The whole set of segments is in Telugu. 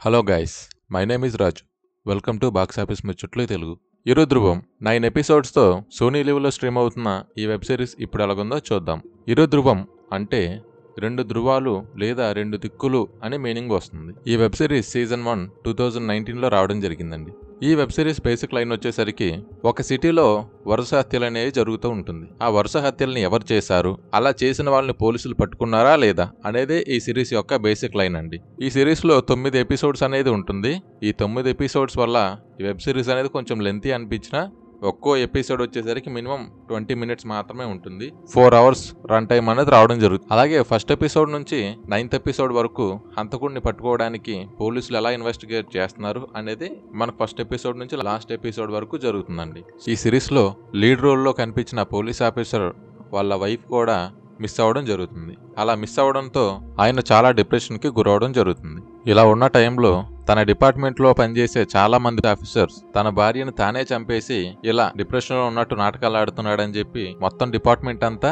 Hello guys, my name is Raju. Welcome to box office ముచ్చట్లు తెలుగు. ఇరు ధ్రువం 9 ఎపిసోడ్స్తో సోనీ లీవ్లో స్ట్రీమ్ అవుతున్న ఈ వెబ్ సిరీస్ ఇప్పుడు ఎలాగుందో చూద్దాం. ఇరు ధ్రువం అంటే 2 ధృవాలు లేదా 2 దిక్కులు అని మీనింగ్ వస్తుంది. ఈ వెబ్ సిరీస్ సీజన్ 1 2019లో రావడం జరిగిందండి. ఈ వెబ్ సిరీస్ బేసిక్ లైన్ వచ్చేసరికి ఒక సిటీలో వరుస హత్యలు అనేవి జరుగుతూ ఉంటుంది. ఆ వరుస హత్యల్ని ఎవరు చేశారు, అలా చేసిన వాళ్ళని పోలీసులు పట్టుకున్నారా లేదా అనేదే ఈ సిరీస్ యొక్క బేసిక్ లైన్ అండి. ఈ సిరీస్ లో 9 ఎపిసోడ్స్ అనేది ఉంటుంది. ఈ 9 ఎపిసోడ్స్ వల్ల ఈ వెబ్ సిరీస్ అనేది కొంచెం లెంతీ అనిపించినా ఒక్కో ఎపిసోడ్ వచ్చేసరికి మినిమం 20 మినిట్స్ మాత్రమే ఉంటుంది. 4 అవర్స్ రన్ టైం అనేది రావడం జరుగుతుంది. అలాగే ఫస్ట్ ఎపిసోడ్ నుంచి 9th ఎపిసోడ్ వరకు హంతకుడిని పట్టుకోవడానికి పోలీసులు ఎలా ఇన్వెస్టిగేట్ చేస్తున్నారు అనేది మనకు ఫస్ట్ ఎపిసోడ్ నుంచి లాస్ట్ ఎపిసోడ్ వరకు జరుగుతుందండి. ఈ సిరీస్ లో లీడ్ రోల్లో కనిపించిన పోలీస్ ఆఫీసర్ వాళ్ళ వైఫ్ కూడా మిస్ అవ్వడం జరుగుతుంది. అలా మిస్ అవ్వడంతో ఆయన చాలా డిప్రెషన్కి గురవడం జరుగుతుంది. ఇలా ఉన్న టైంలో తన డిపార్ట్మెంట్లో పనిచేసే చాలా మంది ఆఫీసర్స్ తన భార్యను తానే చంపేసి ఇలా డిప్రెషన్లో ఉన్నట్టు నాటకాలు ఆడుతున్నాడని చెప్పి మొత్తం డిపార్ట్మెంట్ అంతా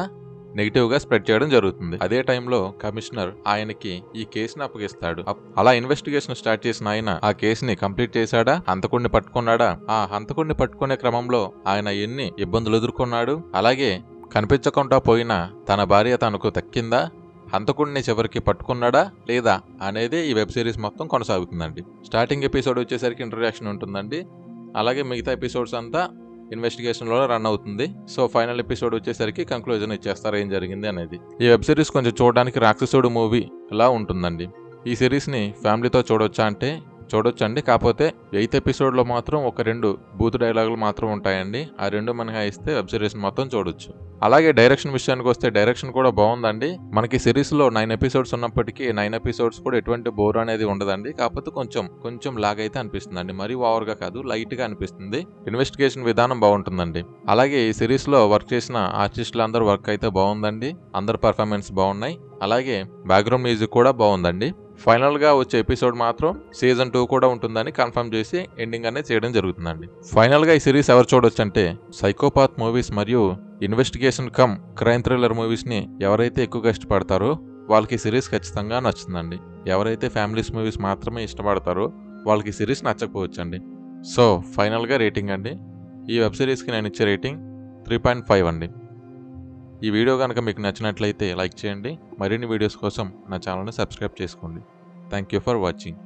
నెగిటివ్ గా స్ప్రెడ్ చేయడం జరుగుతుంది. అదే టైంలో కమిషనర్ ఆయనకి ఈ కేసుని అప్పగిస్తాడు. అలా ఇన్వెస్టిగేషన్ స్టార్ట్ చేసిన ఆయన ఆ కేసుని కంప్లీట్ చేశాడా, హంతకుడిని పట్టుకున్నాడా, ఆ హంతకుడిని పట్టుకునే క్రమంలో ఆయన ఎన్ని ఇబ్బందులు ఎదుర్కొన్నాడు, అలాగే కనిపించకుండా పోయిన తన భార్య తనకు దక్కిందా, హంతకుడిని చివరికి పట్టుకున్నాడా లేదా అనేది ఈ వెబ్ సిరీస్ మొత్తం కొనసాగుతుందండి. స్టార్టింగ్ ఎపిసోడ్ వచ్చేసరికి ఇంట్రడక్షన్ ఉంటుందండి. అలాగే మిగతా ఎపిసోడ్స్ అంతా ఇన్వెస్టిగేషన్లో రన్ అవుతుంది. సో ఫైనల్ ఎపిసోడ్ వచ్చేసరికి కంక్లూజన్ ఇచ్చేస్తారు ఏం జరిగింది అనేది. ఈ వెబ్ సిరీస్ కొంచెం చూడడానికి రాక్షసుడు మూవీ లా ఉంటుందండి. ఈ సిరీస్ని ఫ్యామిలీతో చూడొచ్చా అంటే చూడొచ్చండి. కాకపోతే 8th ఎపిసోడ్లో మాత్రం ఒక 2 బూత్ డైలాగులు మాత్రం ఉంటాయండి. ఆ 2 మినహాయిస్తే వెబ్ సిరీస్ మొత్తం చూడొచ్చు. అలాగే డైరెక్షన్ విషయానికి వస్తే డైరెక్షన్ కూడా బాగుందండి. మనకి సిరీస్లో 9 ఎపిసోడ్స్ ఉన్నప్పటికీ 9 ఎపిసోడ్స్ కూడా ఎటువంటి బోర్ అనేది ఉండదండి. కాకపోతే కొంచెం లాగ్ అయితే అనిపిస్తుందండి. మరీ ఓవర్గా కాదు, లైట్గా అనిపిస్తుంది. ఇన్వెస్టిగేషన్ విధానం బాగుంటుందండి. అలాగే ఈ సిరీస్లో వర్క్ చేసిన ఆర్టిస్టులు అందరూ వర్క్ అయితే బాగుందండి. అందరు పర్ఫార్మెన్స్ బాగున్నాయి. అలాగే బ్యాక్గ్రౌండ్ మ్యూజిక్ కూడా బాగుందండి. ఫైనల్ గా వచ్చే ఎపిసోడ్ మాత్రం సీజన్ 2 కూడా ఉంటుందని కన్ఫర్మ్ చేసి ఎండింగ్ అనేది చేయడం జరుగుతుందండి. ఫైనల్ గా ఈ సిరీస్ ఎవరు చూడొచ్చు అంటే సైకోపాత్ మూవీస్ మరియు investigation come crime thriller movies ని ఎవరైతే ఎక్కువగా ఇష్టపడతారో వాళ్ళకి సిరీస్ ఖచ్చితంగా నచ్చుతుందండి. ఎవరైతే ఫ్యామిలీస్ మూవీస్ మాత్రమే ఇష్టపడతారో వాళ్ళకి సిరీస్ నచ్చకపోవచ్చండి. సో ఫైనల్ గా రేటింగ్ అండి, ఈ వెబ్ సిరీస్ కి నేను ఇచ్చే రేటింగ్ 3.5 అండి. ఈ వీడియో కనుక మీకు నచ్చినట్లయితే లైక్ చేయండి. మరిన్ని వీడియోస్ కోసం నా ఛానల్ని సబ్స్క్రైబ్ చేసుకోండి. Thank you for watching.